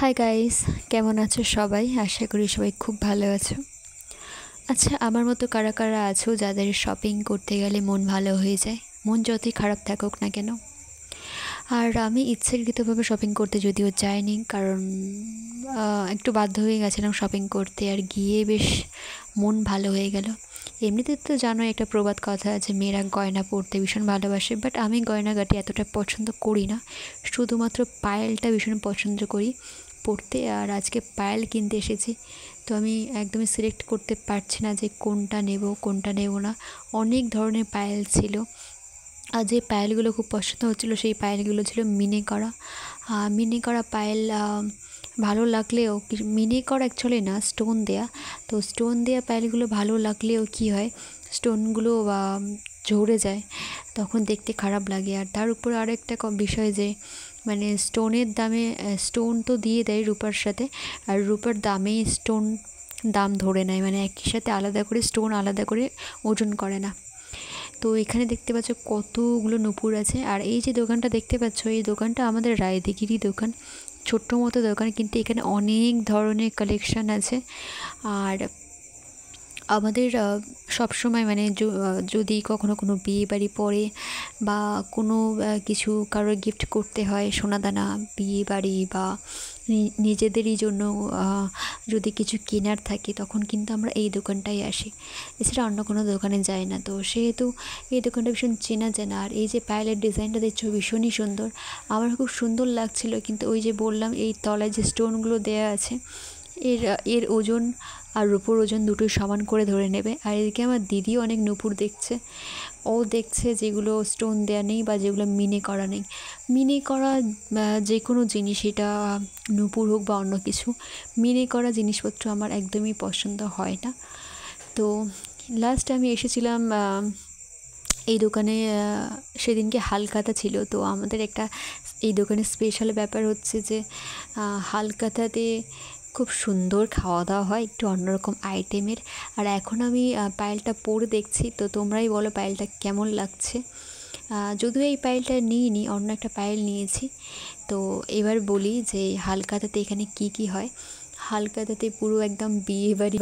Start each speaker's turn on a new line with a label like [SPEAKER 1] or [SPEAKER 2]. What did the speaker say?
[SPEAKER 1] Hi guys, কেমন আছো সবাই? আশা করি সবাই খুব ভালো আছো। আচ্ছা, আমার মতো কারা কারা আছো যাদের শপিং করতে গেলে মন ভালো হয়ে যায়, মন যতই খারাপ থাকুক না কেন? আর আমি ইচ্ছাকৃতভাবে শপিং করতে যদিও যাইনি, কারণ একটু বাধ্য হয়ে গেছিলাম শপিং করতে, আর গিয়ে বেশ মন ভালো হয়ে গেল। এমনিতে তো জানোই, একটা প্রবাদ কথা আছে, মেয়েরা গয়না পরতে ভীষণ ভালোবাসে, বাট আমি গয়নাগাটি এতটা পছন্দ করি না। শুধুমাত্র পায়েলটা ভীষণ পছন্দ করি পরতে। আর আজকে পায়েল কিনতে এসেছি, তো আমি একদমই সিলেক্ট করতে পারছি না যে কোনটা নেব কোনটা নেব না। অনেক ধরনের পায়েল ছিল, আর যে পায়েলগুলো খুব পছন্দ হচ্ছিলো সেই পায়েলগুলো ছিল মিনে করা। মিনে করা পায়েল ভালো লাগলেও, মিনে করা অ্যাকচুয়ালি না, স্টোন দেয়া। তো স্টোন দেয়া পায়েলগুলো ভালো লাগলেও কি হয়, স্টোনগুলো ঝরে যায়, তখন দেখতে খারাপ লাগে। আর তার উপর আরেকটা বিষয় যে মানে স্টোনের দামে, স্টোন তো দিয়ে দেয় রূপার সাথে, আর রূপার দামেই স্টোন দাম ধরে নেয়, মানে একই সাথে আলাদা করে স্টোন আলাদা করে ওজন করে না। তো এখানে দেখতে পাচ্ছ কতগুলো নূপুর আছে। আর এই যে দোকানটা দেখতে পাচ্ছ, এই দোকানটা আমাদের রায়দিঘিরই দোকান, ছোট্ট মতো দোকান, কিন্তু এখানে অনেক ধরনের কালেকশান আছে। আর আমাদের সবসময় মানে যদি কখনো কোনো বিয়ে বাড়ি পড়ে বা কোনো কিছু কারোর গিফট করতে হয়, সোনাদানা, বিয়ে বাড়ি বা নিজেদেরই জন্য যদি কিছু কেনার থাকে, তখন কিন্তু আমরা এই দোকানটায় আসি, এছাড়া অন্য কোনো দোকানে যাই না। তো সেহেতু এই দোকানটা ভীষণ চেনা জানা। আর এই যে পায়েলের ডিজাইনটা দেখছো ভীষণই সুন্দর, আমার খুব সুন্দর লাগছিল, কিন্তু ওই যে বললাম এই তলায় যে স্টোনগুলো দেয়া আছে, এর এর ওজন আর রূপোর ওজন দুটোই সমান করে ধরে নেবে। আর এদিকে আমার দিদিও অনেক নূপুর দেখছে, ও দেখছে যেগুলো স্টোন দেওয়া নেই বা যেগুলো মিনে করা নেই। মিনে করা যে কোনো জিনিস, এটা নূপুর হোক বা অন্য কিছু, মিনে করা জিনিসপত্র আমার একদমই পছন্দ হয় না। তো লাস্ট আমি এসেছিলাম এই দোকানে, সেদিনকে হালখাতা ছিল। তো আমাদের একটা এই দোকানের স্পেশাল ব্যাপার হচ্ছে যে হালখাতাতে খুব সুন্দর খাওয়া দাওয়া হয়, একটু অন্যরকম আইটেমের। আর এখন আমি পায়েলটা পরে দেখছি, তো তোমরাই বলো পায়েলটা কেমন লাগছে। যদিও এই পায়েলটা নিইনি, অন্য একটা পায়েল নিয়েছি। তো এবার বলি যে হালখাতাতে এখানে কি কি হয়। হালখাতাতে পুরো একদম বিয়ে বাড়ি